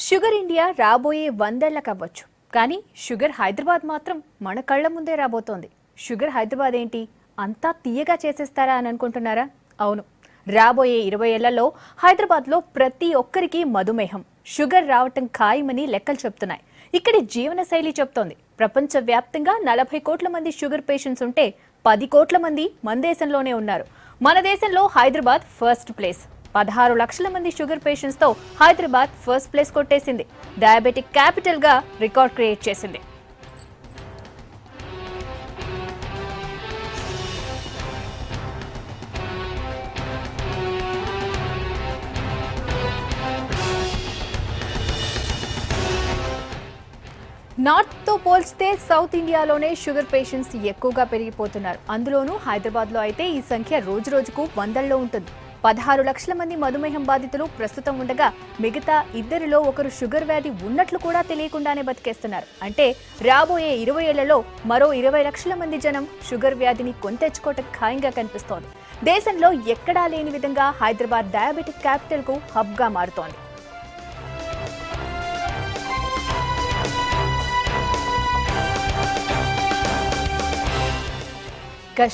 Sugar India రాబోయే 100 ఏళ్లకు అవ్వచ్చు. కానీ షుగర్ హైదరాబాద్ మాత్రం మన కళ్ళ ముందే రాబోతోంది. షుగర్ హైదరాబాద్ ఏంటి అంతా తీయగా చేసేస్తారా అని అనుకుంటున్నారా? అవును, రాబోయే 20 ఏళ్లలో హైదరాబాద్లో ప్రతి ఒక్కరికి మధుమేహం, షుగర్ రావటం ఖాయమని లెక్కలు చెప్తున్నాయి. ఇక్కడి జీవనశైలి చెప్తోంది. ప్రపంచవ్యాప్తంగా 40 కోట్ల మంది షుగర్ పేషెంట్స్ ఉంటే 10 కోట్ల మంది మన దేశంలోనే ఉన్నారు. మన దేశంలో హైదరాబాద్ ఫస్ట్ ప్లేస్. 16 లక్షల మంది షుగర్ పేషెంట్స్ తో హైదరాబాద్ ఫస్ట్ ప్లేస్ కొట్టేసింది. డయాబెటిక్ క్యాపిటల్ గా రికార్డ్ క్రియేట్ చేసింది. నార్త్ తో పోల్చితే సౌత్ ఇండియాలోనే షుగర్ పేషెంట్స్ ఎక్కువగా పెరిగిపోతున్నారు. అందులోనూ హైదరాబాద్లో అయితే ఈ సంఖ్య రోజు రోజుకు వందల్లో ఉంటుంది. 16 లక్షల మంది మధుమేహం బాధితులు ప్రస్తుతం ఉండగా మిగతా ఇద్దరిలో ఒకరు షుగర్ వ్యాధి ఉన్నట్లు కూడా తెలియకుండానే బతికేస్తున్నారు. అంటే రాబోయే 20 ఏళ్లలో మరో 20 లక్షల మంది జనం షుగర్ వ్యాధిని కొంతెచ్చుకోవటం ఖాయంగా కనిపిస్తోంది. దేశంలో ఎక్కడా లేని విధంగా హైదరాబాద్ డయాబెటిక్ క్యాపిటల్ కు హబ్ గా మారుతోంది.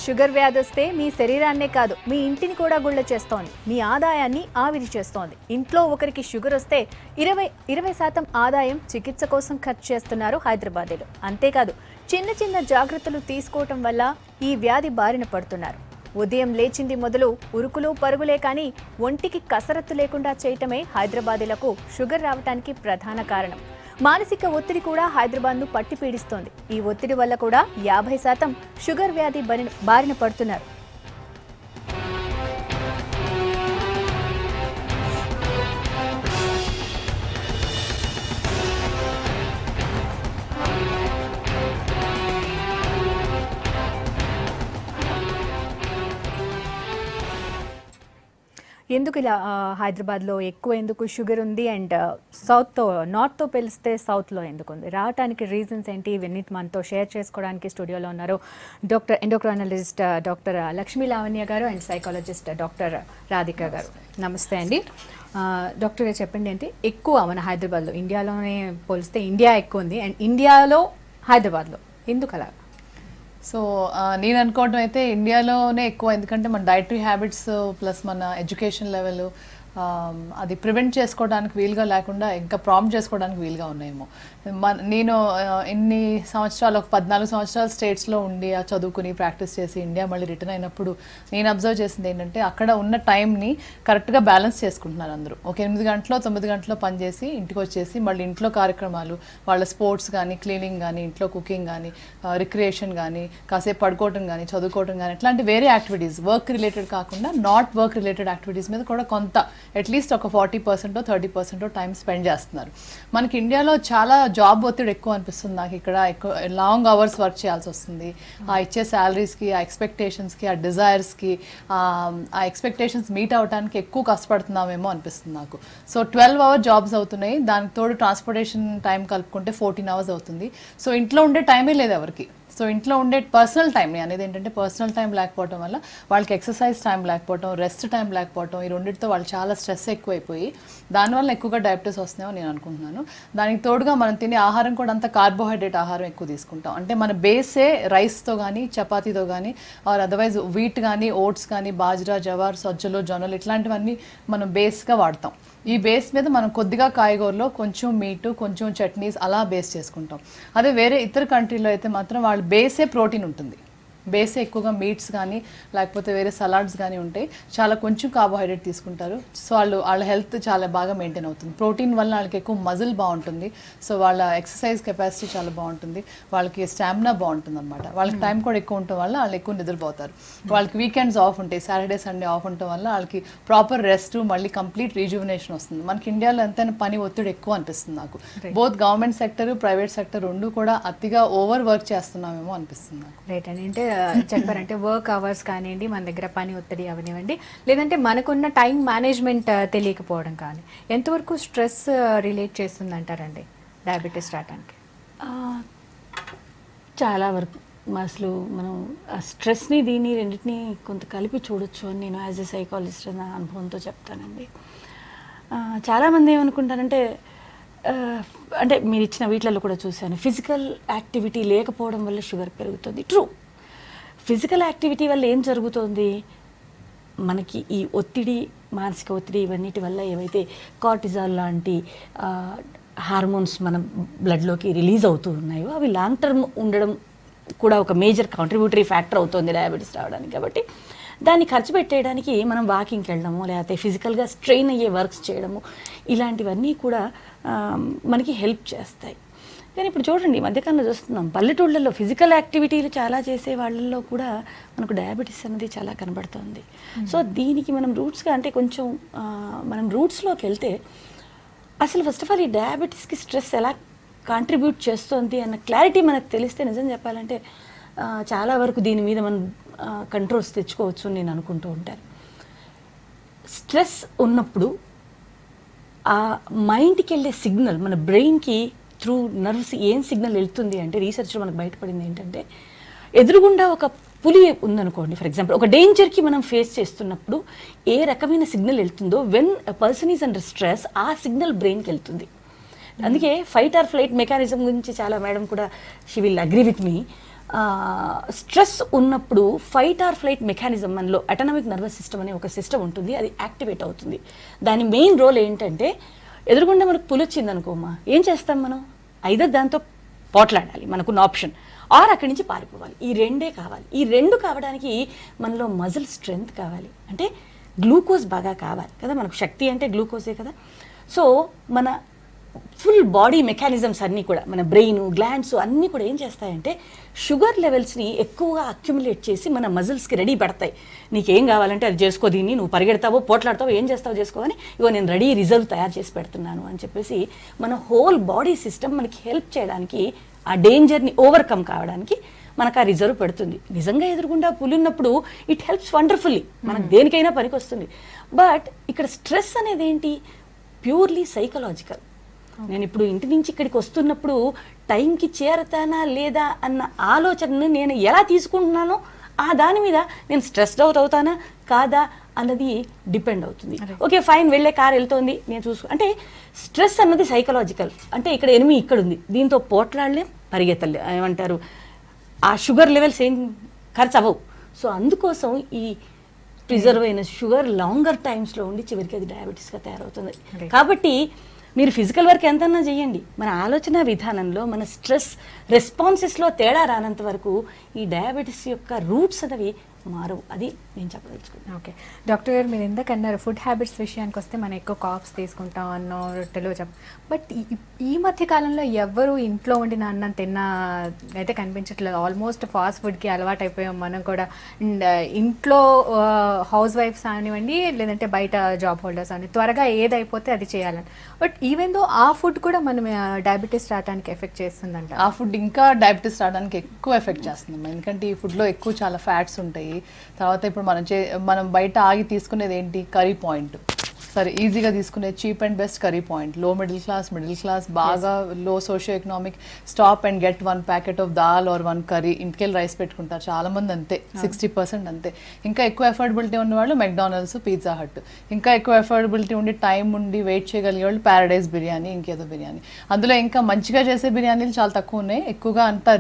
షుగర్ వ్యాధి వస్తే మీ శరీరాన్నే కాదు, మీ ఇంటిని కూడా గుళ్ళ చేస్తోంది. మీ ఆదాయాన్ని ఆవిరి చేస్తోంది. ఇంట్లో ఒకరికి షుగర్ వస్తే 20% ఆదాయం చికిత్స కోసం ఖర్చు చేస్తున్నారు హైదరాబాదీలు. అంతేకాదు, చిన్న చిన్న జాగ్రత్తలు తీసుకోవటం వల్ల ఈ వ్యాధి బారిన పడుతున్నారు. ఉదయం లేచింది మొదలు ఉరుకులు పరుగులే కానీ ఒంటికి కసరత్తు లేకుండా చేయటమే హైదరాబాదీలకు షుగర్ రావడానికి ప్రధాన కారణం. మానసిక ఒత్తిడి కూడా హైదరాబాద్ను పట్టి పీడిస్తోంది. ఈ ఒత్తిడి వల్ల కూడా 50% షుగర్ వ్యాధి బారిన పడుతున్నారు. ఎందుకు ఇలా హైదరాబాద్లో ఎక్కువ ఎందుకు షుగర్ ఉంది అండ్ నార్త్తో పిలిస్తే సౌత్లో ఎందుకు ఉంది? రావడానికి రీజన్స్ ఏంటి? ఇవన్నీ మనతో షేర్ చేసుకోవడానికి స్టూడియోలో ఉన్నారు doctor endocrinologist doctor Lakshmi Lavanya గారు అండ్ సైకాలజిస్ట్ డాక్టర్ రాధిక గారు. నమస్తే అండి. డాక్టర్ గారు చెప్పండి, అంటే ఎక్కువ మన హైదరాబాద్లో ఇండియాలోనే పోలిస్తే ఇండియా ఎక్కువ ఉంది అండ్ ఇండియాలో హైదరాబాద్లో ఎందుకు అలా? సో నేను అనుకోవడం అయితే ఇండియాలోనే ఎక్కువ, ఎందుకంటే మన డైటరీ హ్యాబిట్స్ ప్లస్ మన ఎడ్యుకేషన్ లెవెల్ అది ప్రివెంట్ చేసుకోవడానికి వీలుగా లేకుండా ఇంకా ప్రాంప్ట్ చేసుకోవడానికి వీలుగా ఉన్నాయేమో. నేను ఎన్ని సంవత్సరాలు, ఒక 14 సంవత్సరాలు స్టేట్స్లో ఉండి చదువుకుని ప్రాక్టీస్ చేసి ఇండియా మళ్ళీ రిటర్న్ అయినప్పుడు నేను అబ్జర్వ్ చేసింది ఏంటంటే అక్కడ ఉన్న టైంని కరెక్ట్గా బ్యాలెన్స్ చేసుకుంటున్నారు అందరూ. ఒక 8 గంటలో 9 గంటలో పనిచేసి ఇంటికి వచ్చేసి మళ్ళీ ఇంట్లో కార్యక్రమాలు, వాళ్ళ స్పోర్ట్స్ కానీ, క్లీనింగ్ కానీ, ఇంట్లో కుకింగ్ కానీ, రిక్రియేషన్ కానీ, కాసేపు పడుకోవటం కానీ, చదువుకోవటం కానీ, ఇట్లాంటి వేరే యాక్టివిటీస్ వర్క్ రిలేటెడ్ కాకుండా నాట్ వర్క్ రిలేటెడ్ యాక్టివిటీస్ మీద కూడా కొంత అట్లీస్ట్ ఒక 40% 30% టైం స్పెండ్ చేస్తున్నారు. మనకి ఇండియాలో చాలా జాబ్ ఒత్తిడి ఎక్కువ అనిపిస్తుంది నాకు. ఇక్కడ ఎక్కువ లాంగ్ అవర్స్ వర్క్ చేయాల్సి వస్తుంది. ఆ ఇచ్చే శాలరీస్కి, ఆ ఎక్స్పెక్టేషన్స్కి, ఆ డిజైర్స్కి, ఆ ఎక్స్పెక్టేషన్స్ మీట్ అవ్వడానికి ఎక్కువ కష్టపడుతున్నామేమో అనిపిస్తుంది నాకు. సో 12 అవర్ జాబ్స్ అవుతున్నాయి. దానికి తోడు ట్రాన్స్పోర్టేషన్ టైం కలుపుకుంటే 14 అవర్స్ అవుతుంది. సో ఇంట్లో ఉండే టైమే లేదు ఎవరికి. సో ఇంట్లో ఉండే పర్సనల్ టైం అనేది ఏంటంటే పర్సనల్ టైం లేకపోవడం వల్ల వాళ్ళకి ఎక్సర్సైజ్ టైం లేకపోవడం, రెస్ట్ టైం లేకపోవడం, ఈ రెండింటితో వాళ్ళు చాలా స్ట్రెస్ ఎక్కువైపోయి దానివల్ల ఎక్కువగా డయాబెటీస్ వస్తున్నాయో నేను అనుకుంటున్నాను. దానికి తోడుగా మనం తినే ఆహారం కూడా అంత కార్బోహైడ్రేట్ ఆహారం ఎక్కువ తీసుకుంటాం. అంటే మన బేసే రైస్తో కానీ, చపాతీతో కానీ, ఆర్ అదర్వైజ్ వీట్ కానీ, ఓట్స్ కానీ, బాజ్రా, జవార్, సజ్జలు, జొన్నలు ఇట్లాంటివన్నీ మనం బేస్గా వాడతాం. ఈ బేస్ మీద మనం కొద్దిగా కాయగూరలో, కొంచెం మీటు, కొంచెం చట్నీస్ అలా బేస్ చేసుకుంటాం. అదే వేరే ఇతర కంట్రీలో అయితే మాత్రం వాళ్ళ బేసే ప్రోటీన్ ఉంటుంది. బేసే ఎక్కువగా మీట్స్ కానీ లేకపోతే వేరే సలాడ్స్ కానీ ఉంటాయి. చాలా కొంచెం కార్బోహైడ్రేట్ తీసుకుంటారు. సో వాళ్ళ హెల్త్ చాలా బాగా మెయింటైన్ అవుతుంది. ప్రోటీన్ వల్ల వాళ్ళకి ఎక్కువ మజిల్ బాగుంటుంది. సో వాళ్ళ ఎక్సర్సైజ్ కెపాసిటీ చాలా బాగుంటుంది. వాళ్ళకి స్టామినా బాగుంటుంది అనమాట. వాళ్ళకి టైం కూడా ఎక్కువ ఉండటం వల్ల వాళ్ళు ఎక్కువ నిద్రపోతారు. వాళ్ళకి వీకెండ్స్ ఆఫ్ ఉంటాయి, సాటర్డే సండే ఆఫ్ ఉండటం వల్ల వాళ్ళకి ప్రాపర్ రెస్ట్, మళ్ళీ కంప్లీట్ రీజువినేషన్ వస్తుంది. మనకి ఇండియాలో ఎంతైనా పని ఒత్తిడి ఎక్కువ అనిపిస్తుంది నాకు. Both government sector, private sector రెండు కూడా అతిగా ఓవర్ వర్క్ చేస్తున్నామేమో అనిపిస్తుంది నాకు. రైట్ అండి. అంటే చెప్పారంటే వర్క్ అవర్స్ కానివ్వండి, మన దగ్గర పని ఒత్తిడి అవనివ్వండి, లేదంటే మనకున్న టైం మేనేజ్మెంట్ తెలియకపోవడం కానీ, ఎంతవరకు స్ట్రెస్ రిలేట్ చేస్తుంది అంటారండి డయాబెటీస్ రావడానికి? చాలా వరకు అసలు మనం ఆ స్ట్రెస్ని దీన్ని రెండింటినీ కొంత కలిపి చూడొచ్చు అని నేను యాజ్ ఎ సైకాలజిస్ట్ నా అనుభవంతో చెప్తానండి. చాలామంది ఏమనుకుంటారంటే అంటే మీరు ఇచ్చిన వీటిలలో కూడా చూశాను, ఫిజికల్ యాక్టివిటీ లేకపోవడం వల్ల షుగర్ పెరుగుతుంది. ట్రూ. ఫిజికల్ యాక్టివిటీ వల్ల ఏం జరుగుతుంది, మనకి ఈ ఒత్తిడి, మానసిక ఒత్తిడి ఇవన్నిటి వల్ల ఏవైతే కార్టిజాల్ లాంటి హార్మోన్స్ మన బ్లడ్లోకి రిలీజ్ అవుతూ ఉన్నాయో అవి లాంగ్ టర్మ్ ఉండడం కూడా ఒక మేజర్ కాంట్రిబ్యూటరీ ఫ్యాక్టర్ అవుతుంది డయాబెటీస్ రావడానికి. కాబట్టి దాన్ని ఖర్చు పెట్టేయడానికి మనం వాకింగ్కి వెళ్ళడము, లేకపోతే ఫిజికల్గా స్ట్రెయిన్ అయ్యే వర్క్స్ చేయడము, ఇలాంటివన్నీ కూడా మనకి హెల్ప్ చేస్తాయి. కానీ ఇప్పుడు చూడండి, ఈ మధ్యకాలంలో చూస్తున్నాం పల్లెటూళ్ళల్లో ఫిజికల్ యాక్టివిటీలు చాలా చేసే వాళ్ళల్లో కూడా మనకు డయాబెటీస్ అనేది చాలా కనబడుతుంది. సో దీనికి మనం రూట్స్గా అంటే కొంచెం మనం రూట్స్లోకి వెళ్తే అసలు ఫస్ట్ ఆఫ్ ఆల్ ఈ డయాబెటీస్కి స్ట్రెస్ ఎలా కాంట్రిబ్యూట్ చేస్తుంది అన్న క్లారిటీ మనకు తెలిస్తే నిజం చెప్పాలంటే చాలా వరకు దీని మీద మనం కంట్రోల్స్ తెచ్చుకోవచ్చు అని నేను అనుకుంటూ ఉంటాను. స్ట్రెస్ ఉన్నప్పుడు ఆ మైండ్కి వెళ్ళే సిగ్నల్ మన బ్రెయిన్కి త్రూ నర్వ్స్ ఏం సిగ్నల్ వెళ్తుంది అంటే, రీసెర్చ్లో మనకు బయటపడింది ఏంటంటే, ఎదురుగుండా ఒక పులి ఉందనుకోండి ఫర్ ఎగ్జాంపుల్, ఒక డేంజర్కి మనం ఫేస్ చేస్తున్నప్పుడు ఏ రకమైన సిగ్నల్ వెళ్తుందో when a person is under stress ఆ సిగ్నల్ బ్రెయిన్కి వెళ్తుంది. అందుకే ఫైట్ ఆర్ ఫ్లైట్ మెకానిజం గురించి చాలా మేడం కూడా she will agree with me. Stress ఉన్నప్పుడు ఫైట్ ఆర్ ఫ్లైట్ మెకానిజం మనలో అటానమిక్ నర్వస్ సిస్టమ్ అనే ఒక సిస్టమ్ ఉంటుంది, అది యాక్టివేట్ అవుతుంది. దాని మెయిన్ రోల్ ఏంటంటే, ఎదురుగుండా మనకు పులి వచ్చింది అనుకోమా, ఏం చేస్తాం మనం, ఐదర్ దాంతో పోట్లాడాలి మనకున్న ఆప్షన్, ఆర్ అక్కడి నుంచి పారిపోవాలి. ఈ రెండే కావాలి. ఈ రెండు కావడానికి మనలో మజిల్ స్ట్రెంగ్త్ కావాలి, అంటే గ్లూకోజ్ బాగా కావాలి కదా, మనకు శక్తి అంటే గ్లూకోజే కదా. సో మన ఫుల్ బాడీ మెకానిజమ్స్ అన్నీ కూడా, మన బ్రెయిన్, గ్లాండ్స్ అన్నీ కూడా ఏం చేస్తాయంటే షుగర్ లెవెల్స్ని ఎక్కువగా అక్యుములేట్ చేసి మన మజిల్స్కి రెడీ పెడతాయి. నీకేం కావాలంటే అది చేసుకో, దీన్ని నువ్వు పరిగెడతావో పోట్లాడతావో ఏం చేస్తావో చేసుకోవని, ఇగో నేను రెడీ రిజర్వ్ తయారు చేసి పెడుతున్నాను అని చెప్పేసి మన హోల్ బాడీ సిస్టమ్ మనకి హెల్ప్ చేయడానికి, ఆ డేంజర్ని ఓవర్కమ్ కావడానికి మనకు ఆ రిజర్వ్ పెడుతుంది. నిజంగా ఎదురుగుండా పులి ఉన్నప్పుడు ఇట్ హెల్ప్స్ వండర్ఫుల్లీ, మనకు దేనికైనా పనికి వస్తుంది. బట్ ఇక్కడ స్ట్రెస్ అనేది ఏంటి, ప్యూర్లీ సైకలాజికల్. నేను ఇప్పుడు ఇంటి నుంచి ఇక్కడికి వస్తున్నప్పుడు టైంకి చేరతానా లేదా అన్న ఆలోచనను నేను ఎలా తీసుకుంటున్నానో ఆ దాని మీద నేను స్ట్రెస్డ్ అవుట్ అవుతానా కాదా అన్నది డిపెండ్ అవుతుంది. ఓకే ఫైన్, వెళ్ళే కార్ వెళ్తోంది నేను అంటే స్ట్రెస్ అన్నది సైకలాజికల్. అంటే ఇక్కడ ఎనిమి ఇక్కడ ఉంది, దీంతో పోట్లాడలేం, పరిగెత్తలే, ఏమంటారు, ఆ షుగర్ లెవెల్స్ ఏం ఖర్చు అవ్వవు. సో అందుకోసం ఈ ప్రిజర్వ్ అయిన షుగర్ లాంగర్ టైమ్స్లో ఉండి చివరికి అది డయాబెటీస్గా తయారవుతుంది. కాబట్టి మీరు ఫిజికల్ వర్క్ ఎంతన్నా చేయండి, మన ఆలోచన విధానంలో, మన స్ట్రెస్ రెస్పాన్సెస్లో తేడా రానంత వరకు ఈ డయాబెటీస్ యొక్క రూట్స్ అనేవి మారవు. అది నేను చెప్పదలుచుకున్నాను. ఓకే డాక్టర్ గారు, మీరు ఎందుకు అన్నారు ఫుడ్ హ్యాబిట్స్ విషయానికి వస్తే మనం ఎక్కువ కాప్స్ తీసుకుంటాం అన్నో రొట్టెలు బట్ ఈ మధ్య కాలంలో ఎవరు ఇంట్లో వండిన అన్నం తిన్నా అయితే కనిపించట్లేదు. ఆల్మోస్ట్ ఫాస్ట్ ఫుడ్కి అలవాటు అయిపోయాం మనం కూడా. అండ్ ఇంట్లో హౌస్ వైఫ్స్ అనివ్వండి, లేదంటే బయట జాబ్ హోల్డర్స్ అని త్వరగా ఏదైపోతే అది చేయాలని. బట్ ఈవెన్ దో ఆ ఫుడ్ కూడా మనం డయాబెటీస్ రావడానికి ఎఫెక్ట్ చేస్తుందంట. ఆ ఫుడ్ ఇంకా డయాబెటీస్ రావడానికి ఎక్కువ ఎఫెక్ట్ చేస్తుంది, ఎందుకంటే ఈ ఫుడ్లో ఎక్కువ చాలా ఫ్యాట్స్ ఉంటాయి. తర్వాత ఇప్పుడు మనం బయట ఆగి తీసుకునేది ఏంటి, కర్రీ పాయింట్. సరే ఈజీగా తీసుకునే cheap and best curry point. Low middle class బాగా low socio economic, stop and get 1 packet of dal or 1 curry, ఇంటికెళ్ళి రైస్ పెట్టుకుంటారు చాలా మంది, అంతే 60% అంతే. ఇంకా ఎక్కువ ఎఫోర్డబిలిటీ ఉన్న వాళ్ళు మెక్డానల్డ్స్, పిజ్జా హట్. ఇంకా ఎక్కువ ఎఫోర్డబిలిటీ ఉండి టైం ఉండి వెయిట్ చేయగలిగే వాళ్ళు ప్యారడైజ్ బిర్యానీ, ఇంకేదో బిర్యానీ. అందులో ఇంకా మంచిగా చేసే బిర్యానీలు చాలా తక్కువ ఉన్నాయి. ఎక్కువగా అంతా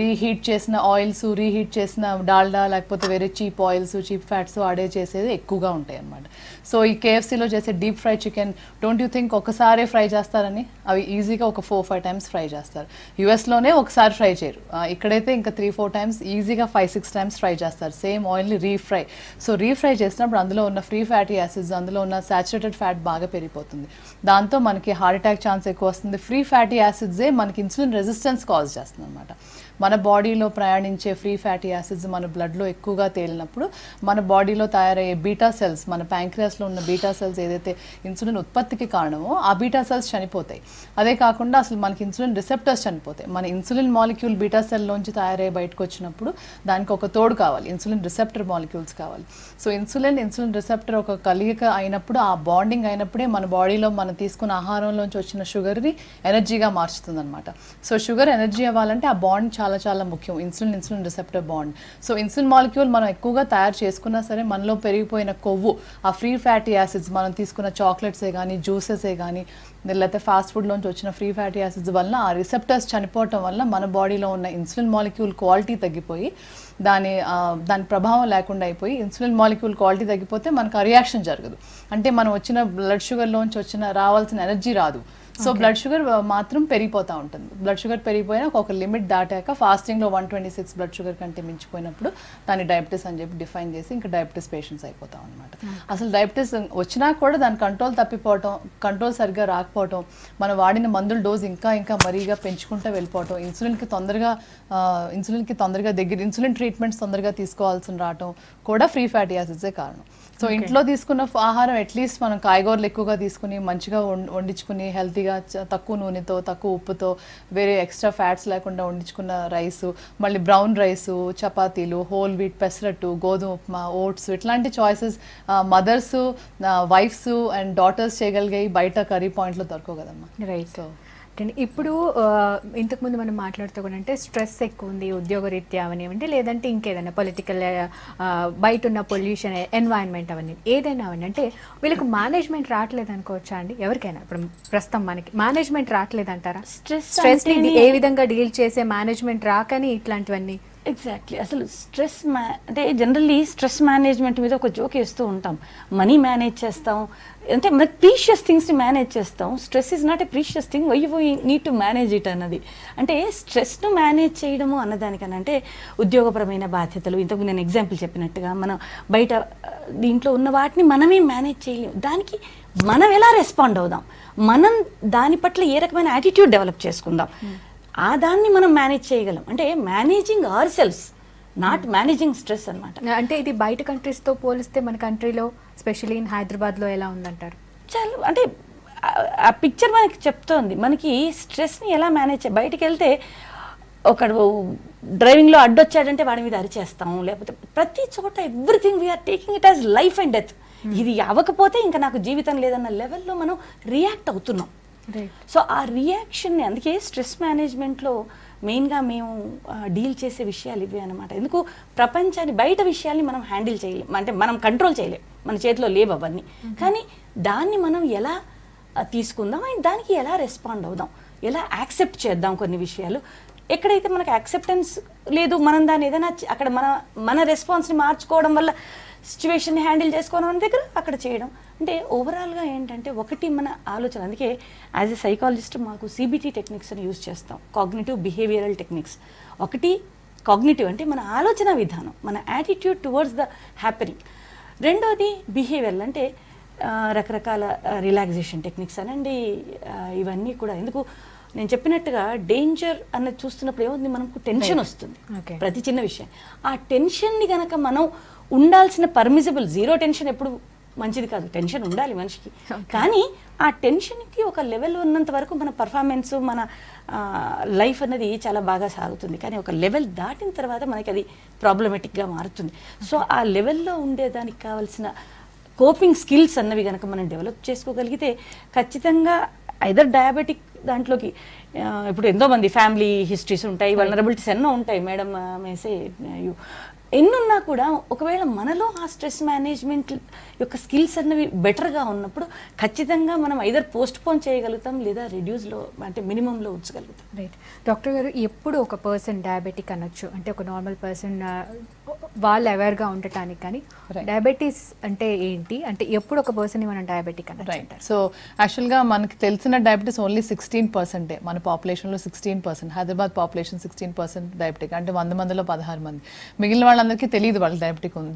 రీహీట్ చేసిన ఆయిల్స్, రీహీట్ చేసిన డాల్డా, లేకపోతే వేరే చీప్ ఆయిల్స్, చీప్ ఫ్యాట్స్ వాడే చేసేది ఎక్కువగా ఉంటాయి అన్నమాట. సో ఈ KFCలో చేసే deep fry chicken, don't you think ఒకసారి ఫ్రై చేస్తారని, అవి ఈజీగా ఒక 4-5 టైమ్స్ ఫ్రై చేస్తారు. యూఎస్లోనే ఒకసారి ఫ్రై చేయరు, ఇక్కడైతే ఇంకా 3-4 టైమ్స్, ఈజీగా 5-6 టైమ్స్ ఫ్రై చేస్తారు సేమ్ ఆయిల్ని రీఫ్రై. సో రీఫ్రై చేసినప్పుడు అందులో ఉన్న ఫ్రీ ఫ్యాటీ యాసిడ్స్, అందులో ఉన్న సాచురేటెడ్ ఫ్యాట్ బాగా పెరిగిపోతుంది. దాంతో మనకి హార్ట్ అటాక్ ఛాన్స్ ఎక్కువ వస్తుంది. ఫ్రీ ఫ్యాటీ యాసిడ్సే మనకి ఇన్సులిన్ రెసిస్టెన్స్ కాజ్ చేస్తుంది అనమాట. మన బాడీలో ప్రయాణించే ఫ్రీ ఫ్యాటీ యాసిడ్స్ మన బ్లడ్లో ఎక్కువగా తేలినప్పుడు మన బాడీలో తయారయ్యే బీటా సెల్స్, మన ప్యాంక్రియాస్లో ఉన్న బీటా సెల్స్ ఏదైతే ఇన్సులిన్ ఉత్పత్తికి కారణమో ఆ బీటా సెల్స్ చనిపోతాయి. అదే కాకుండా అసలు మనకి ఇన్సులిన్ రిసెప్టర్స్ చనిపోతాయి. మన ఇన్సులిన్ మాలిక్యూల్ బీటా సెల్లోంచి తయారయ్యి బయటకు వచ్చినప్పుడు దానికి ఒక తోడు కావాలి, ఇన్సులిన్ రిసెప్టర్ మాలిక్యూల్స్ కావాలి. సో ఇన్సులిన్ రిసెప్టర్ ఒక కలయిక అయినప్పుడు, ఆ బాండింగ్ అయినప్పుడే మన బాడీలో మనం తీసుకున్న ఆహారంలోంచి వచ్చిన షుగర్ని ఎనర్జీగా మార్చుతుంది అనమాట. సో షుగర్ ఎనర్జీ అవ్వాలంటే ఆ బాండ్ చాలా చాలా చాలా ముఖ్యం, insulin receptor bond. So insulin molecule మనం ఎక్కువగా తయారు చేసుకున్నా సరే మనలో పెరిగిపోయిన కొవ్వు, ఆ ఫ్రీ ఫ్యాటీ యాసిడ్స్, మనం తీసుకున్న చాక్లెట్సే కానీ జ్యూసెసే కానీ లేకపోతే ఫాస్ట్ ఫుడ్లోంచి వచ్చిన ఫ్రీ ఫ్యాటీ యాసిడ్స్ వల్ల ఆ రిసెప్టర్స్ చనిపోవటం వల్ల మన బాడీలో ఉన్న ఇన్సులిన్ మాలిక్యూల్ క్వాలిటీ తగ్గిపోయి దాని ప్రభావం లేకుండా అయిపోయి, ఇన్సులిన్ మాలిక్యూల్ క్వాలిటీ తగ్గిపోతే మనకు ఆ రియాక్షన్ జరగదు. అంటే మనం వచ్చిన బ్లడ్ షుగర్లోంచి రావాల్సిన ఎనర్జీ రాదు. సో బ్లడ్ షుగర్ మాత్రం పెరిగిపోతూ ఉంటుంది. బ్లడ్ షుగర్ పెరిగిపోయినా ఒక లిమిట్ దాటాక ఫాస్టింగ్లో 126 బ్లడ్ షుగర్ కంటే మించిపోయినప్పుడు దాన్ని డయాబెటీస్ అని చెప్పి డిఫైన్ చేసి ఇంకా డయాబెటీస్ పేషెంట్స్ అయిపోతాం అనమాట. అసలు డయాబెటీస్ వచ్చినా కూడా దాని కంట్రోల్ తప్పిపోవటం, కంట్రోల్ సరిగ్గా రాకపోవటం, మనం వాడిన మందుల డోస్ ఇంకా మరీగా పెంచుకుంటూ వెళ్ళిపోవటం, ఇన్సులిన్కి తొందరగా ఇన్సులిన్ ట్రీట్మెంట్స్ తొందరగా తీసుకోవాల్సిన రావటం కూడా ఫ్రీ ఫ్యాటీ యాసిడ్సే కారణం. సో ఇంట్లో తీసుకున్న ఆహారం అట్లీస్ట్ మనం కాయగూరలు ఎక్కువగా తీసుకుని మంచిగా వండించుకుని హెల్తీగా తక్కువ నూనెతో తక్కువ ఉప్పుతో వేరే ఎక్స్ట్రా ఫ్యాట్స్ లేకుండా వండించుకున్న రైసు, మళ్ళీ బ్రౌన్ రైసు, చపాతీలు, హోల్ వీట్, పెసరట్టు, గోధుమ ఉప్మా, ఓట్స్, ఇట్లాంటి choices mothers, wifes and daughters చేయగలిగాయి. బయట కర్రీ పాయింట్లో దొరకవు కదమ్మా. రైట్. సో ఇప్పుడు ఇంతకుముందు మనం మాట్లాడుతూ కూడా అంటే స్ట్రెస్ ఎక్కువ ఉంది ఉద్యోగరీత్యా అవనివ్వండి, లేదంటే ఇంకేదైనా పొలిటికల్ బయట ఉన్న పొల్యూషన్, ఎన్వైరన్మెంట్ అవన్నీ ఏదైనా అవన్నీ, అంటే వీళ్ళకి మేనేజ్మెంట్ రావట్లేదు అనుకోవచ్చా అండి? ఎవరికైనా ఇప్పుడు ప్రస్తుతం మనకి మేనేజ్మెంట్ రావట్లేదు అంటారా? స్ట్రెస్ ఏ విధంగా డీల్ చేసే మేనేజ్మెంట్ రాకని ఇట్లాంటివన్నీ. ఎగ్జాక్ట్లీ. అసలు స్ట్రెస్ అంటే జనరల్లీ స్ట్రెస్ మేనేజ్మెంట్ మీద ఒక జోక్ వేస్తూ ఉంటాం. మనీ మేనేజ్ చేస్తాం, అంటే మనకి ప్రీషియస్ థింగ్స్ని మేనేజ్ చేస్తాం. Stress is not a precious thing, why you need to manage it అన్నది. అంటే స్ట్రెస్ను మేనేజ్ చేయడము అన్నదానికన్నా అంటే ఉద్యోగపరమైన బాధ్యతలు, ఇంతకు నేను ఎగ్జాంపుల్ చెప్పినట్టుగా మనం బయట దీంట్లో ఉన్న వాటిని మనమే మేనేజ్ చేయలేము. దానికి మనం ఎలా రెస్పాండ్ అవుదాం, మనం దాని పట్ల ఏ రకమైన యాటిట్యూడ్ డెవలప్ చేసుకుందాం, ఆ దాన్ని మనం మేనేజ్ చేయగలం. అంటే managing our self, not managing stress అనమాట. అంటే ఇది బయట కంట్రీస్తో పోలిస్తే మన కంట్రీలో స్పెషల్లీ ఇన్ హైదరాబాద్లో ఎలా ఉందంటారు? చాలా అంటే ఆ పిక్చర్ మనకి చెప్తోంది మనకి స్ట్రెస్ని ఎలా మేనేజ్ బయటికి వెళ్తే ఒకడు డ్రైవింగ్లో అడ్డొచ్చాడంటే వాడి మీద అరిచేస్తాం, లేకపోతే ప్రతి చోట everything we are taking it as life and death. ఇది అవ్వకపోతే ఇంకా నాకు జీవితం లేదన్న లెవెల్లో మనం రియాక్ట్ అవుతున్నాం. సో ఆ రియాక్షన్ని, అందుకే స్ట్రెస్ మేనేజ్మెంట్లో మెయిన్గా మేము డీల్ చేసే విషయాలు ఇవే అనమాట. ఎందుకు ప్రపంచాన్ని బయట విషయాల్ని మనం హ్యాండిల్ చేయలేం, అంటే మనం కంట్రోల్ చేయలేం, మన చేతిలో లేవు అవన్నీ. కానీ దాన్ని మనం ఎలా తీసుకుందాం అండ్ దానికి ఎలా రెస్పాండ్ అవుదాం, ఎలా యాక్సెప్ట్ చేద్దాం కొన్ని విషయాలు. ఎక్కడైతే మనకు యాక్సెప్టెన్స్ లేదు, మనం దాన్ని ఏదైనా అక్కడ మన రెస్పాన్స్ని మార్చుకోవడం వల్ల సిచ్యువేషన్ని హ్యాండిల్ చేసుకోవడం అనే దగ్గర అక్కడ చేయడం. అంటే ఓవరాల్గా ఏంటంటే ఒకటి మన ఆలోచన. అందుకే యాజ్ ఎ సైకాలజిస్ట్ మాకు సిబిటి టెక్నిక్స్ అని యూజ్ చేస్తాం, కాగ్నిటివ్ బిహేవియరల్ టెక్నిక్స్. ఒకటి కాగ్నిటివ్ అంటే మన ఆలోచన విధానం, మన యాటిట్యూడ్ టువర్డ్స్ ద హ్యాపెనింగ్. రెండోది బిహేవియరల్ అంటే రకరకాల రిలాక్సేషన్ టెక్నిక్స్ అనండి. ఇవన్నీ కూడా ఎందుకు నేను చెప్పినట్టుగా డేంజర్ అన్నది చూస్తున్నప్పుడు ఏమవుతుంది, మనకు టెన్షన్ వస్తుంది ప్రతి చిన్న విషయం. ఆ టెన్షన్ని కనుక మనం ఉండాల్సిన పర్మిసిబుల్, జీరో టెన్షన్ ఎప్పుడు మంచిది కాదు, టెన్షన్ ఉండాలి మనిషికి. కానీ ఆ టెన్షన్కి ఒక లెవెల్ ఉన్నంత వరకు మన పర్ఫార్మెన్స్, మన లైఫ్ అన్నది చాలా బాగా సాగుతుంది. కానీ ఒక లెవెల్ దాటిన తర్వాత మనకి అది ప్రాబ్లమేటిక్గా మారుతుంది. సో ఆ లెవెల్లో ఉండేదానికి కావాల్సిన కోపింగ్ స్కిల్స్ అన్నవి కనుక మనం డెవలప్ చేసుకోగలిగితే ఖచ్చితంగా ఐదర్ డయాబెటిక్ దాంట్లోకి, ఇప్పుడు ఎంతోమంది ఫ్యామిలీ హిస్టరీస్ ఉంటాయి, వల్నరబిలిటీస్ ఎన్నో ఉంటాయి మేడం, మేసే ఎన్నున్నా కూడా ఒకవేళ మనలో ఆ స్ట్రెస్ మేనేజ్మెంట్ యొక్క స్కిల్స్ అన్నవి బెటర్గా ఉన్నప్పుడు ఖచ్చితంగా మనం ఐదర్ పోస్ట్ పోన్ చేయగలుగుతాం లేదా రెడ్యూస్లో అంటే మినిమంలో ఉంచగలుగుతాం. రైట్. డాక్టర్ గారు, ఎప్పుడు ఒక పర్సన్ డయాబెటిక్ అనొచ్చు అంటే ఒక నార్మల్ పర్సన్ వాళ్ళు అవేర్గా ఉండటానికి, కానీ డయాబెటీస్ అంటే ఏంటి, అంటే ఎప్పుడు ఒక పర్సన్ మనం డయాబెటిక్ అని? రైట్. సో యాక్చువల్గా మనకి తెలిసిన డయాబెటీస్ ఓన్లీ 16%. మన పాపులేషన్లో 16%, హైదరాబాద్ పాపులేషన్ 16% డయాబెటిక్, అంటే 100 మందిలో 16 మంది. మిగిలిన వాళ్ళందరికీ తెలియదు వాళ్ళకి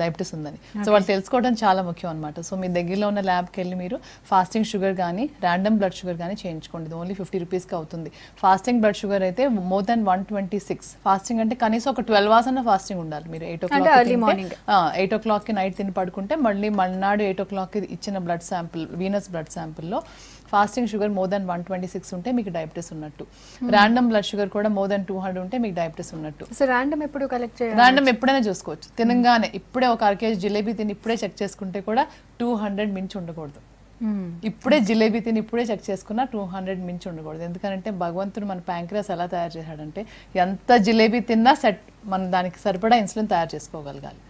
డయాబెటీస్ ఉందని. సో వాళ్ళు తెలుసుకోవడం చాలా ముఖ్యం అనమాట. సో మీ దగ్గరలో ఉన్న ల్యాబ్కి వెళ్ళి మీరు ఫాస్టింగ్ షుగర్ కానీ ర్యాండమ్ బ్లడ్ షుగర్ కానీ చేయించుకోండి. ఓన్లీ 50 రూపీస్కి అవుతుంది. ఫాస్టింగ్ బ్లడ్ షుగర్ అయితే మోర్ దెన్ 126. ఫాస్టింగ్ అంటే కనీసం ఒక 12 hours అన్న ఫాస్టింగ్ ఉండాలి. మీరు 8 o'clock నైట్ తిని పడుకుంటే మళ్ళీ మర్నాడు 8 o'clock ఇచ్చిన బ్లడ్ శాంపిల్, వీనస్ బ్లడ్ శాంపిల్లో ఫాస్టింగ్ షుగర్ మోర్ దెన్ 126 ఉంటే మీకు డయాబెటీస్ ఉన్నట్టు. ర్యాండమ్ బ్లడ్ షుగర్ కూడా మోర్ దెన్ 200 ఉంటే మీకు డయాబెటీస్ ఉన్నట్టు. సో ర్యాండమ్ ఎప్పుడు కలెక్ట్ చేయాలి? ర్యాండమ్ ఎప్పుడైనా చూసుకోవచ్చు. తినగానే ఇప్పుడే ఒక 1 kg జిలేబీ తిని ఇప్పుడే చెక్ చేసుకుంటే కూడా 200 మించి ఉండకూడదు. ఇప్పుడే జిలేబీ తిని ఇప్పుడే చెక్ చేసుకున్నా 200 మించి ఉండకూడదు. ఎందుకంటే భగవంతుడు మన ప్యాంక్రియాస్ ఎలా తయారు చేశాడంటే ఎంత జిలేబీ తిన్నా మనం దానికి సరిపడా ఇన్సులిన్ తయారు చేసుకోగలగాలి.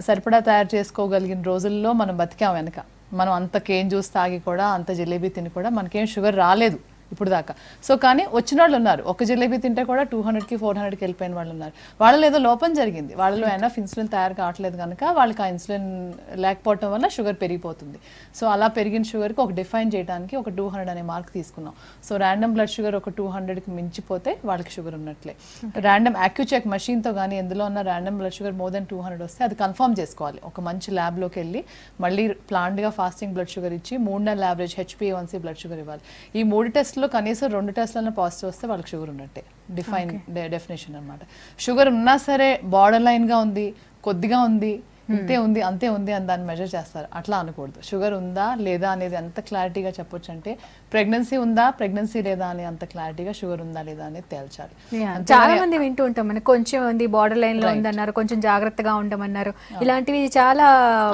సరిపడా తయారు చేసుకోగలిగిన రోజుల్లో మనం బతికాం వెనక. మనం అంత కేన్ జ్యూస్ తాగి కూడా అంత జిలేబీ తిని కూడా మనకేం షుగర్ రాలేదు ఇప్పుడు దాకా. సో కానీ వచ్చిన వాళ్ళు ఉన్నారు, ఒక జిలేబీ తింటే కూడా 200కి 400కి వెళ్ళిపోయిన వాళ్ళు ఉన్నారు. వాళ్ళలో ఏదో లోపం జరిగింది, వాళ్ళలో ఎనఫ్ ఇన్సులిన్ తయారు కావట్లేదు కనుక వాళ్ళకి ఆ ఇన్సులిన్ లేకపోవటం వల్ల షుగర్ పెరిగిపోతుంది. సో అలా పెరిగిన షుగర్కి ఒక డిఫైన్ చేయడానికి ఒక 200 అనే మార్క్ తీసుకున్నాం. సో ర్యాండమ్ బ్లడ్ షుగర్ ఒక 200కి మించిపోతే వాళ్ళకి షుగర్ ఉన్నట్లే. ర్యాండమ్ యాక్యూచెక్ మెషిన్తో కానీ ఎందులో ఉన్న random blood sugar more than 200 వస్తే అది కన్ఫర్మ్ చేసుకోవాలి. ఒక మంచి ల్యాబ్లోకి వెళ్ళి మళ్ళీ ప్లాన్డ్గా ఫాస్టింగ్ బ్లడ్ షుగర్ ఇచ్చి 3 నెలల యావరేజ్ HbA1c బ్లడ్ షుగర్ ఇవ్వాలి. ఈ 3 టెస్ట్లో కనీసం 2 టెస్ట్లన్నా పాజిటివ్ వస్తే వాళ్ళకి షుగర్ ఉన్నట్టే డెఫినేషన్ అనమాట. షుగర్ ఉన్నా సరే బార్డర్ లైన్గా ఉంది, కొద్దిగా ఉంది, ఇంతే ఉంది, అంతే ఉంది అని దాన్ని మెజర్ చేస్తారు. అట్లా అనకూడదు. షుగర్ ఉందా లేదా అనేది ఎంత క్లారిటీగా చెప్పొచ్చు అంటే ప్రెగ్నెన్సీ ఉందా ప్రెగ్నెన్సీ లేదా అని అంత క్లారిటీగా షుగర్ ఉందా లేదా అనేది తేల్చాలి. చాలా మంది వింటూ ఉంటాం, మనకి కొంచెం ఉంది, బార్డర్ లైన్ లో ఉందన్నారు, కొంచెం జాగ్రత్తగా ఉండమన్నారు, ఇలాంటివి చాలా.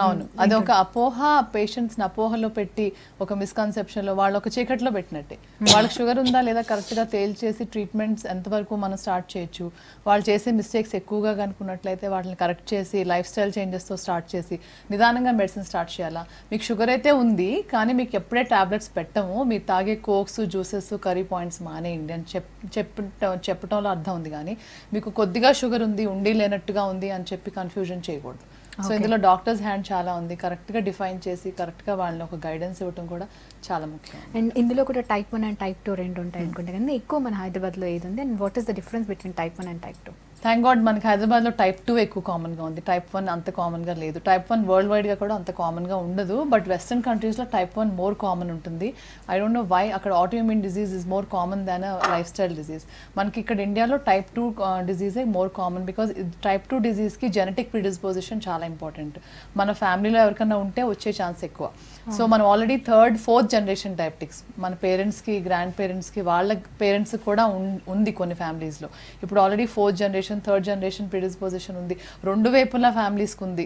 అవును, అది ఒక అపోహ. పేషెంట్స్ ని అపోహలో పెట్టి ఒక మిస్కన్సెప్షన్ లో వాళ్ళు ఒక చీకట్లో పెట్టినట్టే. వాళ్ళకి షుగర్ ఉందా లేదా కరెక్ట్ గా తేల్చేసి ట్రీట్మెంట్స్ ఎంతవరకు మనం స్టార్ట్ చేయొచ్చు, వాళ్ళు చేసే మిస్టేక్స్ ఎక్కువగా కనుక్కున్నట్లయితే వాటిని కరెక్ట్ చేసి లైఫ్ స్టైల్ చేంజెస్తో స్టార్ట్ చేసి నిదానంగా మెడిసిన్ స్టార్ట్ చేయాలా. మీకు షుగర్ అయితే ఉంది కానీ మీకు ఎప్పుడే టాబ్లెట్స్ పెట్టము, మీరు తాగే కోక్స్ జ్యూసెస్ కర్రీ పాయింట్స్ మానేయండి అని చెప్పటంలో అర్థం ఉంది. కానీ మీకు కొద్దిగా షుగర్ ఉంది, ఉండి లేనట్టుగా ఉంది అని చెప్పి కన్ఫ్యూజన్ చేయకూడదు. సో ఇందులో డాక్టర్స్ హ్యాండ్ చాలా ఉంది. కరెక్ట్గా డిఫైన్ చేసి కరెక్ట్గా వాళ్ళని ఒక గైడెన్స్ ఇవ్వడం కూడా చాలా ముఖ్యం. అండ్ ఇందులో కూడా టైప్ 1 అండ్ టైప్ 2 రెండు ఉంటాయి అనుకుంటే, కానీ ఎక్కువ మన హైదరాబాద్లో ఏది ఉంది and what is the difference between type 1 and type 2? Thank God మనకి హైదరాబాద్లో టైప్ 2 ఎక్కువ కామన్గా ఉంది, టైప్ 1 అంత కామన్గా లేదు. టైప్ 1 వరల్డ్ వైడ్గా కూడా అంత కామన్గా ఉండదు, బట్ వెస్టర్న్ కంట్రీస్లో టైప్ 1 మోర్ కామన్ ఉంటుంది. I don't know why. అక్కడ autoimmune disease is more common than lifestyle disease. మనకి ఇక్కడ ఇండియాలో టైప్ 2 డిజీజే మోర్ కామన్ బికాజ్ టైప్ 2 డిజీజ్కి జెనెటిక్ ప్రిడిస్పోజిషన్ చాలా ఇంపార్టెంట్. మన ఫ్యామిలీలో ఎవరికైనా ఉంటే వచ్చే ఛాన్స్ ఎక్కువ. సో మనం already 3rd, 4th generation diabetics మన పేరెంట్స్కి, గ్రాండ్ పేరెంట్స్కి, వాళ్ళ పేరెంట్స్ కూడా ఉంది కొన్ని ఫ్యామిలీస్లో. ఇప్పుడు already 4th generation, 3rd generation predisposition ఉంది. 2 వైపుల ఫ్యామిలీస్కి ఉంది,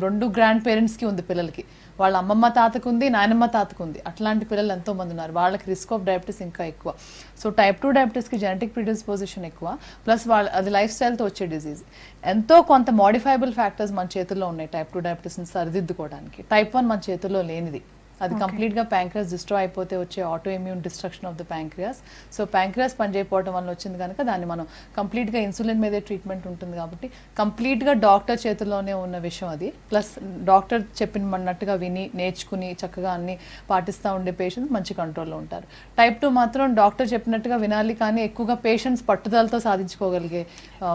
రెండు గ్రాండ్ పేరెంట్స్కి ఉంది పిల్లలకి. వాళ్ళ అమ్మమ్మ తాతకు ఉంది, నాయనమ్మ తాతకు ఉంది. అట్లాంటి పిల్లలు ఎంతో మంది ఉన్నారు. వాళ్ళకి రిస్క్ ఆఫ్ డయాబెటీస్ ఇంకా ఎక్కువ. సో టైప్ 2 డయాబెటీస్కి జెనెటిక్ ప్రిడిస్పోజిషన్ ఎక్కువ, ప్లస్ అది లైఫ్ స్టైల్తో వచ్చే డిజీజ్. ఎంతో కొంత మోడిఫైబుల్ ఫ్యాక్టర్స్ మన చేతుల్లో ఉన్నాయి టైప్ 2 డయాబెటీస్ని సరిదిద్దుకోవడానికి. టైప్ 1 మన చేతుల్లో లేనిది. అది కంప్లీట్గా ప్యాంక్రియాస్ డిస్ట్రాయ్ అయిపోతే వచ్చే auto immune destruction of the pancreas. So pancreas పనిచేయకపోవడం వల్ల వచ్చింది కనుక దాన్ని మనం కంప్లీట్గా ఇన్సులిన్ మీదే ట్రీట్మెంట్ ఉంటుంది కాబట్టి కంప్లీట్గా డాక్టర్ చేతుల్లోనే ఉన్న విషయం అది. ప్లస్ డాక్టర్ చెప్పినట్టుగా విని నేర్చుకుని చక్కగా అన్ని పాటిస్తూ ఉండే పేషెంట్స్ మంచి కంట్రోల్లో ఉంటారు. టైప్ 2 మాత్రం డాక్టర్ చెప్పినట్టుగా వినాలి కానీ ఎక్కువగా పేషెంట్స్ పట్టుదలతో సాధించుకోగలిగే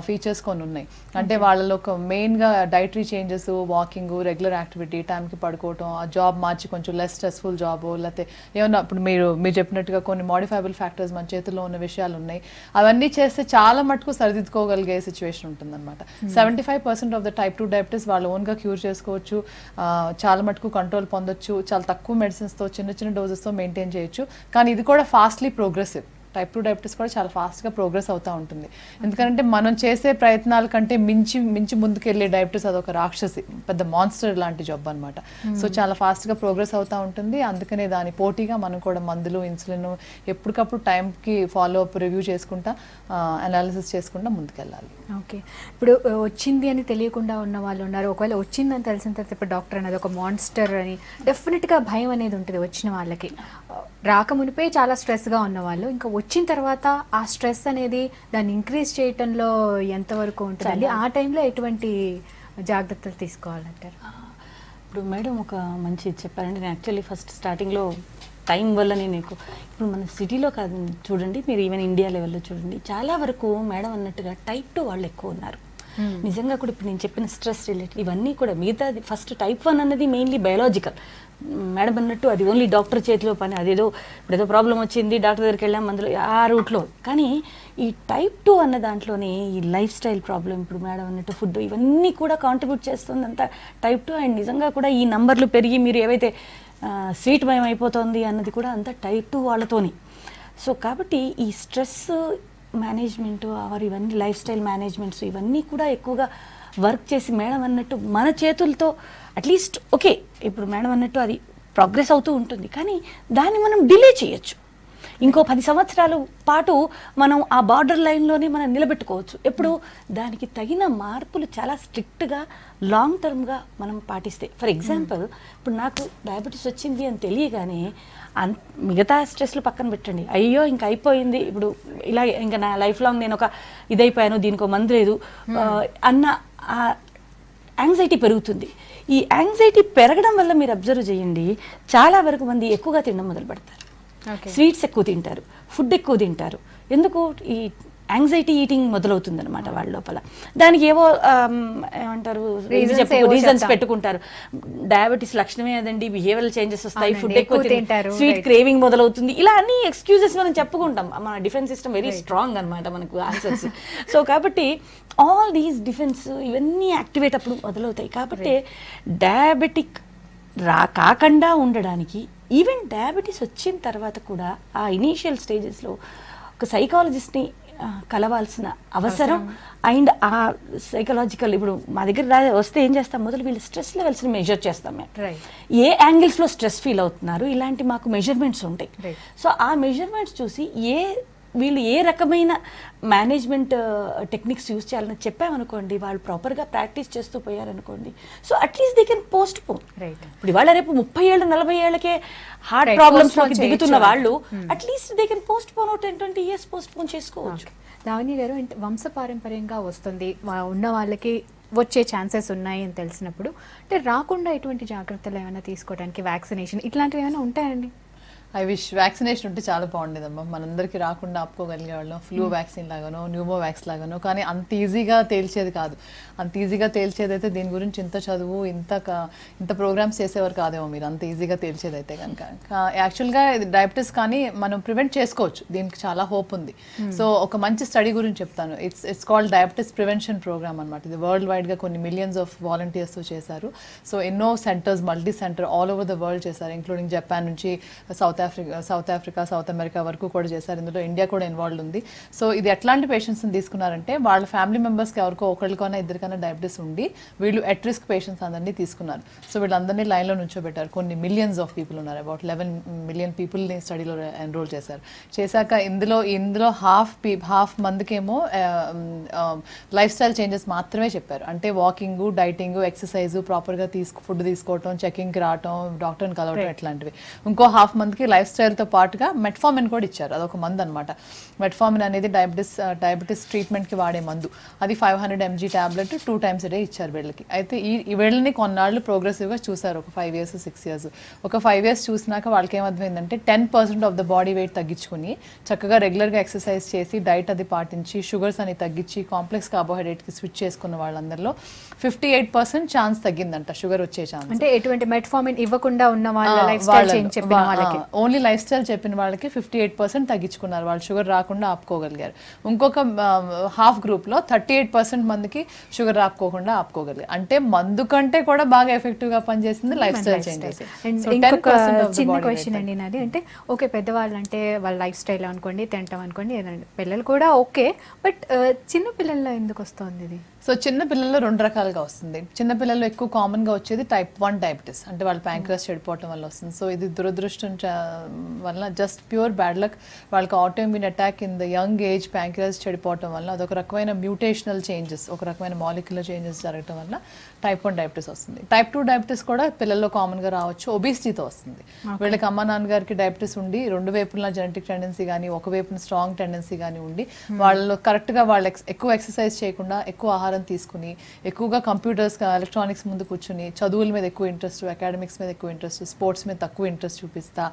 ఫీచర్స్ కొన్ని ఉన్నాయి. అంటే వాళ్ళలో ఒక మెయిన్గా dietary changes, walking, regular activity, టైంకి పడుకోవటం, ఆ జాబ్ మార్చి కొంచెం లెస్ స్ట్రెస్ఫుల్ జాబ్, లేకపోతే ఏమన్నా ఇప్పుడు మీరు చెప్పినట్టుగా కొన్ని మోడిఫైబుల్ ఫ్యాక్టర్స్ మన చేతుల్లో ఉన్న విషయాలు ఉన్నాయి. అవన్నీ చేస్తే చాలా మటుకు సరిదిద్దుకోగలిగే సిచ్యువేషన్ ఉంటుందన్నమాట. 75% ఆఫ్ ద టైప్ 2 డయాబెటీస్ వాళ్ళు ఓన్గా క్యూర్ చేసుకోవచ్చు, చాలా మటుకు కంట్రోల్ పొందొచ్చు, చాలా తక్కువ మెడిసిన్స్తో చిన్న డోసెస్తో మెయింటైన్ చేయొచ్చు. కానీ ఇది కూడా ఫాస్ట్లీ ప్రోగ్రెసివ్. టైప్ 2 డయాబెటీస్ కూడా చాలా ఫాస్ట్గా ప్రోగ్రెస్ అవుతూ ఉంటుంది. ఎందుకంటే మనం చేసే ప్రయత్నాల కంటే మించి ముందుకెళ్ళే డయాబెటీస్ అదొక రాక్షసి, పెద్ద మాన్స్టర్ లాంటి జబ్బు అనమాట. సో చాలా ఫాస్ట్గా ప్రోగ్రెస్ అవుతూ ఉంటుంది. అందుకనే దాని పోటీగా మనం కూడా మందులు, ఇన్సులిన్ ఎప్పటికప్పుడు టైంకి ఫాలో అప్, రివ్యూ చేసుకుంటా, అనాలిసిస్ చేసుకుంటా ముందుకెళ్ళాలి. ఓకే, ఇప్పుడు వచ్చింది అని తెలియకుండా ఉన్న వాళ్ళు ఉన్నారు. ఒకవేళ వచ్చిందని తెలిసిన తర్వాత ఇప్పుడు డాక్టర్ అనేది ఒక మాన్స్టర్ అని డెఫినెట్గా భయం అనేది ఉంటుంది వచ్చిన వాళ్ళకి. రాకమునిపే చాలా స్ట్రెస్గా ఉన్నవాళ్ళు ఇంకా వచ్చిన తర్వాత ఆ స్ట్రెస్ అనేది దాన్ని ఇంక్రీజ్ చేయటంలో ఎంతవరకు ఉంటుందండి? ఆ టైంలో ఎటువంటి జాగ్రత్తలు తీసుకోవాలంటారు? ఇప్పుడు మేడం ఒక మంచి చెప్పారండి. నేను యాక్చువల్లీ ఫస్ట్ స్టార్టింగ్లో టైం వల్ల నేను ఇప్పుడు మన సిటీలో కాదు చూడండి, మీరు ఈవెన్ ఇండియా లెవెల్లో చూడండి, చాలా వరకు మేడం అన్నట్టుగా టైప్ 2 వాళ్ళు ఎక్కువ ఉన్నారు. నిజంగా కూడా ఇప్పుడు నేను చెప్పిన స్ట్రెస్ రిలేటెడ్ ఇవన్నీ కూడా మిగతా ఫస్ట్ టైప్ 1 అన్నది మెయిన్లీ బయాలజికల్. మేడం అన్నట్టు అది ఓన్లీ డాక్టర్ చేతిలో పని. అదేదో ఇప్పుడేదో ప్రాబ్లం వచ్చింది డాక్టర్ దగ్గరికి వెళ్ళాం మందులో ఆ రూట్లో. కానీ ఈ టైప్ 2 అన్న దాంట్లోనే ఈ లైఫ్ స్టైల్ ప్రాబ్లం, ఇప్పుడు మేడం అన్నట్టు ఫుడ్, ఇవన్నీ కూడా కాంట్రిబ్యూట్ చేస్తుంది అంతా టైప్ 2. అండ్ నిజంగా కూడా ఈ నంబర్లు పెరిగి మీరు ఏవైతే స్వీట్ భయం అయిపోతుంది అన్నది కూడా అంతా టైప్ 2 వాళ్ళతోని. సో కాబట్టి ఈ స్ట్రెస్ మేనేజ్మెంటు ఇవన్నీ లైఫ్ స్టైల్ మేనేజ్మెంట్స్ ఇవన్నీ కూడా ఎక్కువగా వర్క్ చేసి మేడం అన్నట్టు మన చేతులతో అట్లీస్ట్ ఓకే ఇప్పుడు మేడం అన్నట్టు అది ప్రోగ్రెస్ అవుతూ ఉంటుంది, కానీ దాన్ని మనం డిలే చేయొచ్చు. ఇంకో 10 సంవత్సరాల పాటు మనం ఆ బార్డర్ లైన్లోనే మనం నిలబెట్టుకోవచ్చు. ఎప్పుడు దానికి తగిన మార్పులు చాలా స్ట్రిక్ట్గా లాంగ్ టర్మ్గా మనం పాటిస్తే. ఫర్ ఎగ్జాంపుల్, ఇప్పుడు నాకు డయాబెటీస్ వచ్చింది అని తెలియగానే మిగతా స్ట్రెస్లు పక్కన పెట్టండి, అయ్యో ఇంకా అయిపోయింది, ఇప్పుడు ఇలా ఇంకా నా లైఫ్ లాంగ్ నేను ఒక ఇదైపోయాను, దీనికి ఒక మందు లేదు అన్న యాంగ్జైటీ పెరుగుతుంది. ఈ యాంగ్జైటీ పెరగడం వల్ల మీరు అబ్జర్వ్ చేయండి, చాలా వరకు మంది ఎక్కువగా తినడం మొదలు పెడతారు. స్వీట్స్ ఎక్కువ తింటారు, ఫుడ్ ఎక్కువ తింటారు. ఎందుకు? ఈ యాంగ్జైటీ ఈటింగ్ మొదలవుతుంది అనమాట వాళ్ళ లోపల. దానికి ఏవో ఏమంటారు రీజన్స్ పెట్టుకుంటారు. డయాబెటీస్ లక్షణమే అదండి, బిహేవియరల్ చేంజెస్ వస్తాయి, ఫుడ్ ఎక్కువ తింటారు, స్వీట్ క్రేవింగ్ మొదలవుతుంది, ఇలా అన్ని ఎక్స్క్యూజెస్ మనం చెప్పుకుంటాం. మన డిఫెన్స్ సిస్టమ్ వెరీ స్ట్రాంగ్ అనమాట మనకు ఆన్సర్స్. సో కాబట్టి ఆల్ దీస్ డిఫెన్స్ ఇవన్నీ యాక్టివేట్ అప్పుడు మొదలవుతాయి. కాబట్టి డయాబెటిక్ కాకుండా ఉండడానికి, ఈవెన్ డయాబెటీస్ వచ్చిన తర్వాత కూడా ఆ ఇనీషియల్ స్టేజెస్లో ఒక సైకాలజిస్ట్ని కలవాల్సిన అవసరం. అండ్ ఆ సైకలాజికల్, ఇప్పుడు మా దగ్గర వస్తే ఏం చేస్తాం, మొదలు వీళ్ళు స్ట్రెస్ లెవెల్స్ని మెజర్ చేస్తాం మేము. ఏ యాంగిల్స్లో స్ట్రెస్ ఫీల్ అవుతున్నారు, ఇలాంటి మాకు మెజర్మెంట్స్ ఉంటాయి. సో ఆ మెజర్మెంట్స్ చూసి వీళ్ళు ఏ రకమైన మేనేజ్మెంట్ టెక్నిక్స్ యూజ్ చేయాలని చెప్పామనుకోండి, వాళ్ళు ప్రాపర్గా ప్రాక్టీస్ చేస్తూ పోయారనుకోండి, so at least they can postpone. ఇప్పుడు ఇవాళ రేపు 30 ఏళ్ళు 40 ఏళ్ళకే హార్ట్ ప్రాబ్లమ్స్లోకి దిగుతున్న వాళ్ళు at least they can post phone 10-20 years post phone చేసుకోవచ్చు. లావణ్య గారు, వంశపారంపర్యంగా వస్తుంది, ఉన్న వాళ్ళకి వచ్చే ఛాన్సెస్ ఉన్నాయి అని తెలిసినప్పుడు, అంటే రాకుండా ఎటువంటి జాగ్రత్తలు ఏమైనా తీసుకోవడానికి, వ్యాక్సినేషన్ ఇట్లాంటివి ఏమైనా ఉంటాయండి? ఐ విష్ వ్యాక్సినేషన్ ఉంటే చాలా బాగుండేదమ్మా, మనందరికీ రాకుండా ఆపుకోగలిగే వాళ్ళం. ఫ్లూ వ్యాక్సిన్ లాగానో, న్యూమోవాక్స్ లాగానో. కానీ అంత ఈజీగా తేల్చేది కాదు. అంత ఈజీగా తేల్చేదైతే దీని గురించి ఇంత చదువు, ఇంత ప్రోగ్రామ్స్ చేసేవారు కాదేమో మీరు, అంత ఈజీగా తేల్చేదైతే కనుక. యాక్చువల్గా ఇది డయాబెటీస్ కానీ మనం ప్రివెంట్ చేసుకోవచ్చు, దీనికి చాలా హోప్ ఉంది. సో ఒక మంచి స్టడీ గురించి చెప్తాను. It's called diabetes prevention program అనమాట. ఇది వరల్డ్ వైడ్గా కొన్ని మిలియన్స్ ఆఫ్ వాలంటీర్స్తో చేశారు. సో ఎన్నో centres, multi centre all over the world చేశారు, ఇంక్లూడింగ్ జపాన్ నుంచి సౌత్ ఆఫ్రికా, సౌత్ అమెరికా వరకు కూడా చేశారు. ఇందులో ఇండియా కూడా ఇన్వాల్వ్ ఉంది. సో ఇది ఎట్లాంటి పేషెంట్స్ని తీసుకున్నారంటే, వాళ్ళ ఫ్యామిలీ మెంబర్స్కి ఎవరికో ఒకరికైనా ఇద్దరికైనా డయాబెటీస్ ఉండి వీళ్ళు ఎట్ రిస్క్ పేషెంట్స్ అందరినీ తీసుకున్నారు. సో వీళ్ళందరినీ లైన్లో నుంచోబెట్టారు. కొన్ని మిలియన్స్ ఆఫ్ పీపుల్ ఉన్నారు, అబౌట్ 11 million పీపుల్ని స్టడీలో ఎన్రోల్ చేశాక ఇందులో హాఫ్ మందికేమో లైఫ్ స్టైల్ చేంజెస్ మాత్రమే చెప్పారు. అంటే వాకింగ్, డైటింగ్, ఎక్సర్సైజ్, ప్రాపర్గా ఫుడ్ తీసుకోవటం, చెకింగ్కి రావటం, డాక్టర్ని కలవటం, ఇట్లాంటివి. ఇంకో హాఫ్ మందికి లైఫ్ స్టైల్తో పాటుగా మెట్ఫార్మిన్ కూడా ఇచ్చారు. అదొక మందు అనమాట. మెట్ఫార్మిన్ అనేది డయాబెటీస్ ట్రీట్మెంట్కి వాడే మందు. అది 500 mg tablet 2 times a day ఇచ్చారు వీళ్ళకి. అయితే ఈ వీళ్ళని కొన్నాళ్ళు ప్రోగ్రెసివ్గా చూసారు, ఒక 5 years 6 years. ఒక 5 years చూసినాక వాళ్ళకి ఏమర్థమైందంటే 10% ఆఫ్ ద బాడీ వెయిట్ తగ్గించుకుని చక్కగా రెగ్యులర్గా ఎక్సర్సైజ్ చేసి డైట్ అది పాటించి షుగర్స్ అని తగ్గించి కాంప్లెక్స్ కార్బోహైడ్రేట్కి స్విచ్ చేసుకున్న వాళ్ళందరిలో 58% ఛాన్స్ తగ్గిందంట షుగర్ వచ్చే ఛాన్స్. అంటే ఎటువంటి మెట్ఫార్మిన్ ఇవ్వకుండా ఉన్న వాళ్ళ లైఫ్ స్టైల్ చేంజ్ చెప్పిన వాళ్ళకి, ఓన్లీ లైఫ్ స్టైల్ చెప్పిన వాళ్ళకి 58% తగ్గించుకున్నారు, వాళ్ళు షుగర్ రాకుండా ఆపుకోగలిగారు. ఇంకొక హాఫ్ గ్రూప్లో 38% మందికి షుగర్ ఆపుకోగలిగారు. అంటే మందు కంటే కూడా బాగా ఎఫెక్టివ్గా పనిచేసింది లైఫ్ స్టైల్ చేంజెస్. ఇంకొక చిన్న క్వశ్చన్ అండి నాది, అంటే ఓకే పెద్దవాళ్ళు అంటే వాళ్ళ లైఫ్ స్టైల్ అనుకోండి, తింటాం అనుకోండి, ఏదండి పిల్లలు కూడా ఓకే, బట్ చిన్న పిల్లల్లో ఎందుకు వస్తుంది ఇది? సో చిన్న పిల్లల్లో 2 రకాలుగా వస్తుంది. చిన్న పిల్లల్లో ఎక్కువ కామన్గా వచ్చేది type 1 డయాబెటీస్, అంటే వాళ్ళ ప్యాంక్రస్ చెడిపోవటం వల్ల వస్తుంది. సో ఇది దురదృష్టం వల్ల, జస్ట్ ప్యూర్ బ్యాడ్ లక్, వాళ్ళకి autoimmune attack in the young age pancreas చెడిపోవటం వల్ల, అదొక రకమైన మ్యూటేషనల్ చేంజెస్, ఒక రకమైన మాలిక్యులర్ చేంజెస్ జరగటం వల్ల type 1 డయాబెటీస్ వస్తుంది. type 2 డయాబెటీస్ కూడా పిల్లల్లో కామన్గా రావచ్చు, ఒబిసిటీతో వస్తుంది. వీళ్ళకి అమ్మ నాన్నగారికి డయాబెటీస్ ఉండి 2 వైపులా జెనెటిక్ టెండెన్సీ కానీ, ఒక వైపున స్ట్రాంగ్ టెండెన్సీ కానీ ఉండి, వాళ్ళు కరెక్ట్గా వాళ్ళు ఎక్కువ ఎక్సర్సైజ్ చేయకుండా, ఎక్కువ ఆహారం తీసుకుని, ఎక్కువగా కంప్యూటర్స్, ఎలక్ట్రానిక్స్ ముందు కూర్చుని, చదువుల మీద ఎక్కువ ఇంట్రెస్ట్, అకాడమిక్స్ మీద ఎక్కువ ఇంట్రెస్ట్, స్పోర్ట్స్ మీద తక్కువ ఇంట్రెస్ట్ చూపిస్తా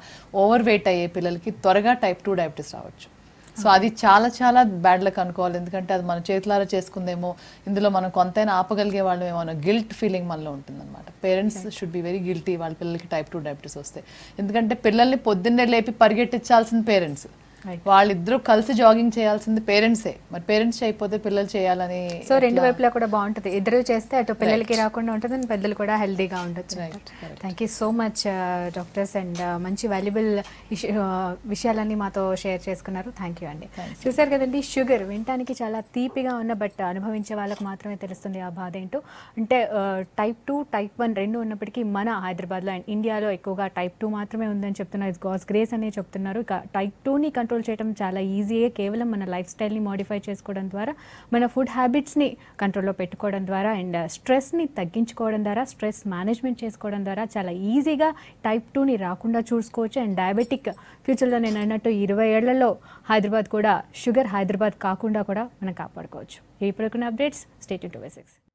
ఓవర్ వెయిట్ అయ్యే పిల్లలకి త్వరగా type 2 డయాబెటీస్ రావచ్చు. సో అది చాలా చాలా బ్యాడ్ లక్ అనుకోవాలి, ఎందుకంటే అది మన చేతులారా చేసుకుందేమో, ఇందులో మనం కొంతైనా ఆపగలిగే వాళ్ళం ఏమో గిల్ట్ ఫీలింగ్ మనలో ఉంటుందన్నమాట. Parents should be very guilty వాళ్ళ పిల్లలకి type 2 డయాబెటీస్ వస్తే. ఎందుకంటే పిల్లల్ని పొద్దున్నే లేపి పరిగెట్టించాల్సిన పేరెంట్స్, వాళ్ళిద్దరూ కలిసి జాగింగ్ చేయాల్సింది పేరెంట్సే, మరి పేరెంట్స్ చేయకపోతే పిల్లలు చేయాలని. సో రెండు వైపులా కూడా బాగుంటుంది, ఇద్దరు చేస్తే అటు పిల్లలకి రాకుండా ఉంటుంది అండ్ పెద్దలు కూడా హెల్తీగా ఉండొచ్చు. Thank you so much doctors, and మంచి వాల్యుబుల్ విషయాలన్నీ మాతో షేర్ చేసుకున్నారు. థ్యాంక్ యూ అండి. చూసారు కదండి, షుగర్ వినటానికి చాలా తీపిగా ఉన్న బట్ అనుభవించే వాళ్ళకి మాత్రమే తెలుస్తుంది ఆ బాధ ఏంటో. అంటే టైప్ 2 టైప్ 1 రెండు ఉన్నప్పటికీ మన హైదరాబాద్లో అండ్ ఇండియాలో ఎక్కువగా టైప్ 2 మాత్రమే ఉందని చెప్తున్నారు. ఇట్స్ గాడ్స్ గ్రేస్ అనే చెప్తున్నారు. ఇక టైప్ 2ని కంట్రోల్ చేయడం చాలా ఈజీయే, కేవలం మన లైఫ్ స్టైల్ని మోడిఫై చేసుకోవడం ద్వారా, మన ఫుడ్ హ్యాబిట్స్ని కంట్రోల్లో పెట్టుకోవడం ద్వారా అండ్ స్ట్రెస్ని తగ్గించుకోవడం ద్వారా, స్ట్రెస్ మేనేజ్మెంట్ చేసుకోవడం ద్వారా చాలా ఈజీగా టైప్ 2ని రాకుండా చూసుకోవచ్చు. అండ్ డయాబెటిక్ ఫ్యూచర్లో నేను అన్నట్టు 20 ఏళ్లలో హైదరాబాద్ కూడా షుగర్ హైదరాబాద్ కాకుండా కూడా మనం కాపాడుకోవచ్చు. ఇప్పటికున్న updates, stay tune to V6.